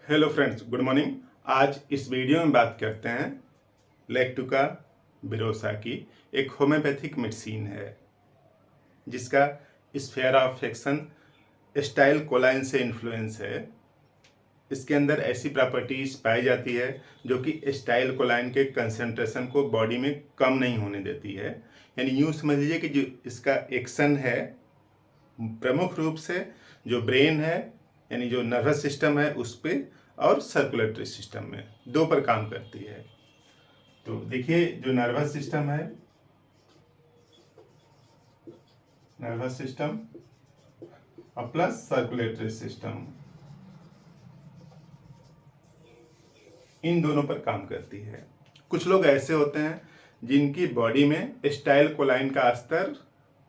Hello friends, good morning. आज इस video में बात करते हैं लेक्टुका बिरोसा की। एक होम्योपैथिक मेडिसिन है जिसका स्फेयर ऑफ एक्शन स्टाइल कोलाइन से इन्फ्लुएंस है। इसके अंदर ऐसी प्रॉपर्टीज पाई जाती है जो कि स्टाइल कोलाइन के कंसंट्रेशन को बॉडी में कम नहीं होने देती है। यानी यूँ समझ लीजिए कि जो इसका एक्शन है प्रमुख रूप से जो ब्रेन है यानी जो नर्वस सिस्टम है उस पे और सर्कुलेटरी सिस्टम में दो पर काम करती है। तो देखिए जो नर्वस सिस्टम और प्लस सर्कुलेटरी सिस्टम इन दोनों पर काम करती है। कुछ लोग ऐसे होते हैं जिनकी बॉडी में स्टाइल कोलाइन का स्तर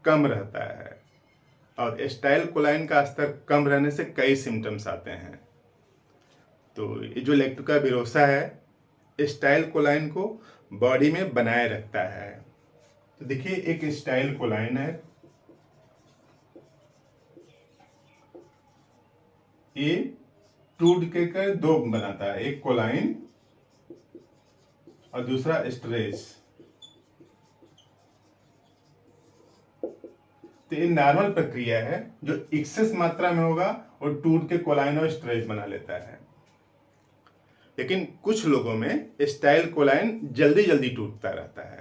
कम रहता है और स्टाइल कोलाइन का स्तर कम रहने से कई सिम्टम्स आते हैं। तो ये जो लेक्टुका बिरोसा है स्टाइल कोलाइन को बॉडी में बनाए रखता है। तो देखिए एक स्टाइल कोलाइन है, ये टूट के कर दो बनाता है, एक कोलाइन और दूसरा स्ट्रेस। तो ये नॉर्मल प्रक्रिया है जो एक्सेस मात्रा में होगा और टूट के कोलाइन और स्ट्रेस बना लेता है। लेकिन कुछ लोगों में स्टाइल कोलाइन जल्दी जल्दी टूटता रहता है,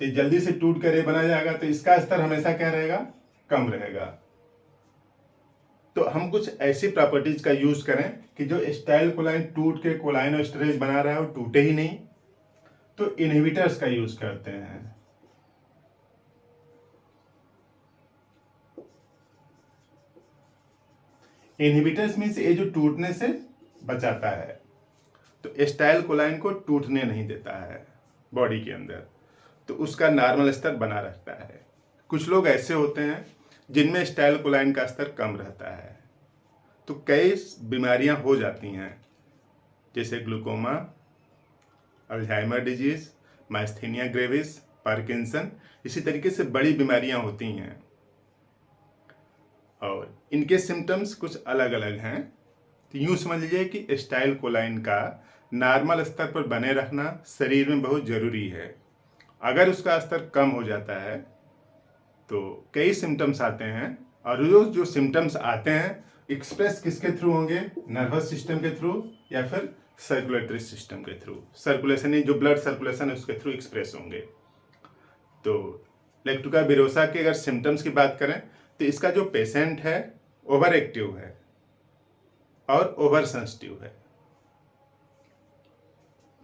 तो जल्दी से टूट कर ये बना जाएगा तो इसका स्तर हमेशा क्या रहेगा, कम रहेगा। तो हम कुछ ऐसी प्रॉपर्टीज का यूज करें कि जो स्टाइल कोलाइन टूट के कोलाइन और स्ट्रेस बना रहा है वो टूटे ही नहीं, तो इनहिबिटर्स का यूज करते हैं। इनहिबिटर्स मीन्स ये जो टूटने से बचाता है, तो स्टाइल कोलाइन को टूटने नहीं देता है बॉडी के अंदर, तो उसका नॉर्मल स्तर बना रहता है। कुछ लोग ऐसे होते हैं जिनमें स्टाइल कोलाइन का स्तर कम रहता है, तो कई बीमारियां हो जाती हैं जैसे glaucoma, Alzheimer disease, myasthenia gravis, Parkinson, इसी तरीके से बड़ी बीमारियां होती हैं और इनके सिम्टम्स कुछ अलग अलग हैं। तो यूँ समझ लीजिए कि स्टाइल कोलाइन का नॉर्मल स्तर पर बने रखना शरीर में बहुत ज़रूरी है। अगर उसका स्तर कम हो जाता है तो कई सिम्टम्स आते हैं और जो सिम्टम्स आते हैं एक्सप्रेस किसके थ्रू होंगे, नर्वस सिस्टम के थ्रू या फिर सर्कुलेटरी सिस्टम के थ्रू। सर्कुलेशन जो ब्लड सर्कुलेशन है उसके थ्रू एक्सप्रेस होंगे। तो लेक्टुका बिरोसा के अगर सिम्टम्स की बात करें तो इसका जो पेशेंट है ओवर एक्टिव है और ओवर सेंसिटिव है।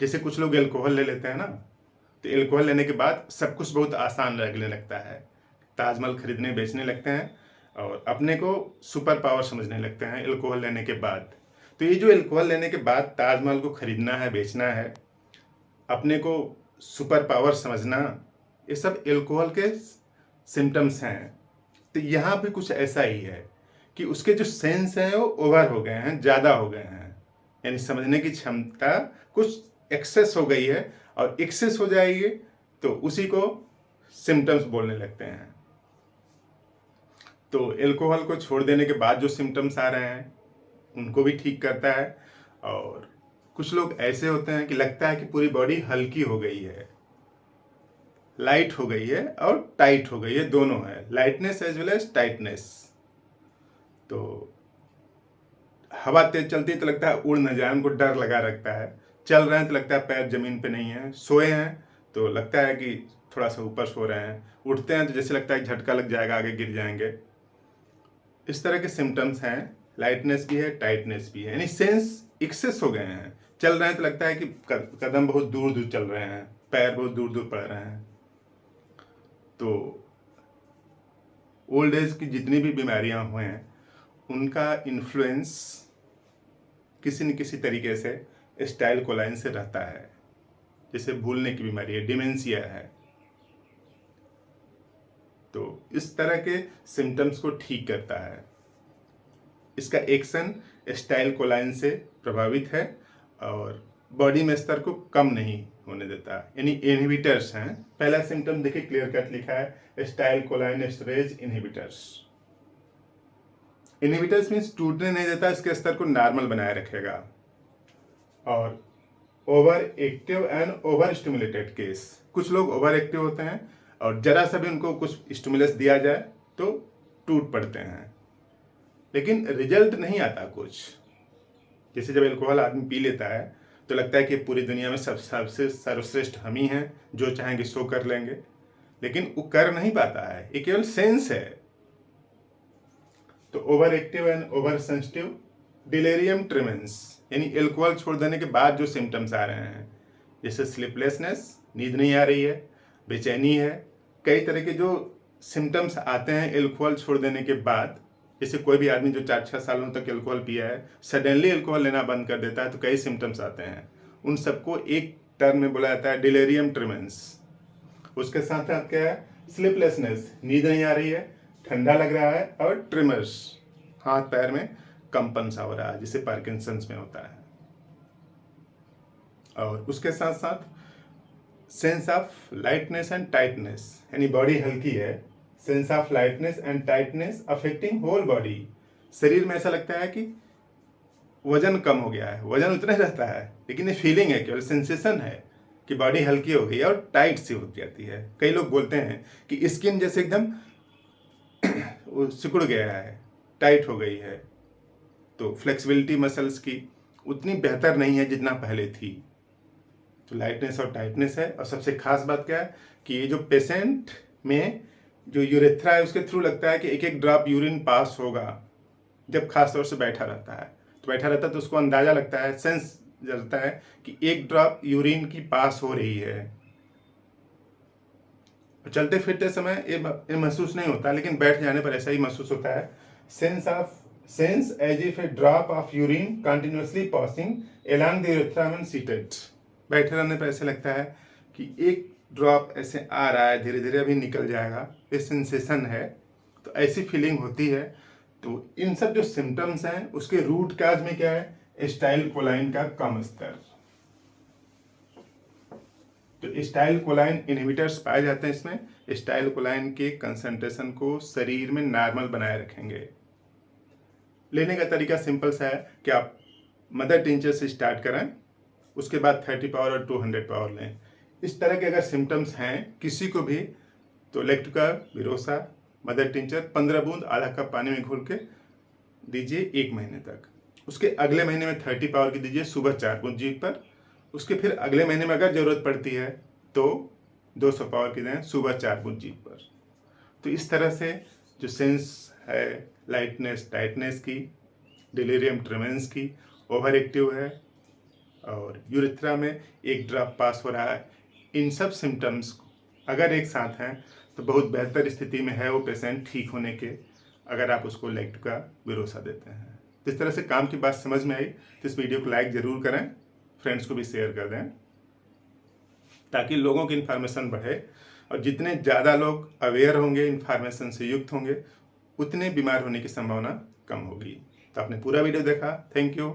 जैसे कुछ लोग एल्कोहल ले लेते हैं ना, तो एल्कोहल लेने के बाद सब कुछ बहुत आसान लगने लगता है, ताजमहल खरीदने बेचने लगते हैं और अपने को सुपर पावर समझने लगते हैं एल्कोहल लेने के बाद। तो ये जो एल्कोहल लेने के बाद ताजमहल को खरीदना है, बेचना है, अपने को सुपर पावर समझना, ये सब एल्कोहल के सिम्टम्स हैं। तो यहाँ भी कुछ ऐसा ही है कि उसके जो सेंस हैं वो ओवर हो गए हैं, ज़्यादा हो गए हैं, यानी समझने की क्षमता कुछ एक्सेस हो गई है और एक्सेस हो जाएगी तो उसी को सिम्टम्स बोलने लगते हैं। तो एल्कोहल को छोड़ देने के बाद जो सिम्टम्स आ रहे हैं उनको भी ठीक करता है। और कुछ लोग ऐसे होते हैं कि लगता है कि पूरी बॉडी हल्की हो गई है, लाइट हो गई है और टाइट हो गई है, दोनों है, lightness as well as tightness. तो हवा तेज चलती है तो लगता है उड़ न जाए, उनको डर लगा रखता है। चल रहे हैं तो लगता है पैर जमीन पे नहीं है, सोए हैं तो लगता है कि थोड़ा सा ऊपर सो रहे हैं, उठते हैं तो जैसे लगता है झटका लग जाएगा, आगे गिर जाएंगे। इस तरह के सिम्टम्स हैं, लाइटनेस भी है, टाइटनेस भी है, यानी सेंस एक्सेस हो गए हैं। चल रहे हैं तो लगता है कि कदम बहुत दूर दूर चल रहे हैं, पैर बहुत दूर दूर पड़ रहे हैं। तो ओल्ड एज की जितनी भी बीमारियां हुए हैं उनका इन्फ्लुएंस किसी न किसी तरीके से स्टाइल कोलाइन से रहता है। जैसे भूलने की बीमारी है, डिमेंशिया है, तो इस तरह के सिम्टम्स को ठीक करता है। इसका एक्शन स्टाइल कोलाइन से प्रभावित है और बॉडी में स्तर को कम नहीं होने देता, यानी इनहिबिटर्स हैं। पहला सिम्टम देखिए क्लियर कट लिखा है, style कोलाइन storage inhibitors. Inhibitors means टूटने नहीं देता, इसके स्तर को नॉर्मल बनाए रखेगा। और over active and over stimulated case, कुछ लोग ओवर एक्टिव होते हैं और जरा सा भी उनको कुछ स्टिमुलस दिया जाए तो टूट पड़ते हैं, लेकिन रिजल्ट नहीं आता कुछ। जैसे जब अल्कोहल आदमी पी लेता है तो लगता है कि पूरी दुनिया में सबसे सर्वश्रेष्ठ हम ही हैं, जो चाहेंगे सो कर लेंगे, लेकिन वो कर नहीं पाता है, ये केवल सेंस है। तो over active and over sensitive delirium ट्रेमेंस, यानी अल्कोहल छोड़ देने के बाद जो सिम्टम्स आ रहे हैं, जैसे स्लीपलेसनेस, नींद नहीं आ रही है, बेचैनी है, कई तरह के जो सिम्टम्स आते हैं अल्कोहल छोड़ देने के बाद। जैसे कोई भी आदमी जो 4-6 सालों तक अल्कोहल पिया है, सडनली अल्कोहल लेना बंद कर देता है तो कई सिम्टम्स आते हैं। उन सबको एक टर्म में बोला जाता है डिलेरियम ट्रेमेंस। उसके साथ साथ क्या है, स्लीपलेसनेस, नींद नहीं आ रही है, ठंडा लग रहा है, और ट्रिमर्स, हाथ पैर में कंपन सा हो रहा है, जिसे पार्किंसंस में होता है। और उसके साथ साथ sense of lightness and tightness, यानी बॉडी हल्की है, sense of lightness and tightness affecting whole body, शरीर में ऐसा लगता है कि वजन कम हो गया है, वजन उतना ही रहता है लेकिन ये फीलिंग है, केवल सेंसेशन है कि बॉडी हल्की हो गई है और टाइट सी हो जाती है। कई लोग बोलते हैं कि स्किन जैसे एकदम सिकुड़ गया है, टाइट हो गई है, तो फ्लेक्सिबिलिटी मसल्स की उतनी बेहतर नहीं है जितना पहले थी। तो लाइटनेस और टाइटनेस है। और सबसे खास बात क्या है कि ये जो पेशेंट में जो यूरेथ्रा है उसके थ्रू लगता है कि एक एक ड्रॉप यूरिन पास होगा, जब खास तौर से बैठा रहता है तो उसको अंदाजा लगता है, सेंस रहता है कि एक ड्रॉप यूरिन की पास हो रही है। चलते फिरते समय ये महसूस नहीं होता, लेकिन बैठ जाने पर ऐसा ही महसूस होता है। Sense as if a drop of urine continuously passing along the urethra when seated, बैठे रहने पर ऐसे लगता है कि एक ड्रॉप ऐसे आ रहा है, धीरे धीरे अभी निकल जाएगा, ये सेंसेशन है। तो ऐसी फीलिंग होती है। तो इन सब जो सिम्टम्स हैं उसके रूट काज में क्या है, एसिटाइल कोलाइन का कम स्तर। तो एसिटाइल कोलाइन इनहिबिटर्स पाए जाते हैं इसमें। एसिटाइल कोलाइन के कंसंट्रेशन को शरीर में नॉर्मल बनाए रखेंगे। लेने का तरीका सिंपल सा है कि आप मदर टिंचर से स्टार्ट करें, उसके बाद 30 पावर और 200 पावर लें। इस तरह के अगर सिम्टम्स हैं किसी को भी तो लेक्टुका विरोसा मदर टिंचर 15 बूंद आधा कप पानी में घोल के दीजिए 1 महीने तक। उसके अगले महीने में 30 पावर की दीजिए सुबह 4 बूंद जीभ पर। उसके फिर अगले महीने में अगर ज़रूरत पड़ती है तो 200 पावर की दें सुबह 4 बूंद जीभ पर। तो इस तरह से जो सेंस है लाइटनेस टाइटनेस की, डिलीरियम ट्रेमेंस की, ओवर एक्टिव है और यूरेथ्रा में एक ड्रॉप पास हो रहा है, इन सब सिम्टम्स अगर एक साथ हैं तो बहुत बेहतर स्थिति में है वो पेशेंट ठीक होने के, अगर आप उसको लेक्टुका विरोसा देते हैं। तो इस तरह से काम की बात समझ में आई तो इस वीडियो को लाइक ज़रूर करें, फ्रेंड्स को भी शेयर कर दें, ताकि लोगों की इन्फॉर्मेशन बढ़े। और जितने ज़्यादा लोग अवेयर होंगे, इन्फॉर्मेशन से युक्त होंगे, उतने बीमार होने की संभावना कम होगी। तो आपने पूरा वीडियो देखा, थैंक यू।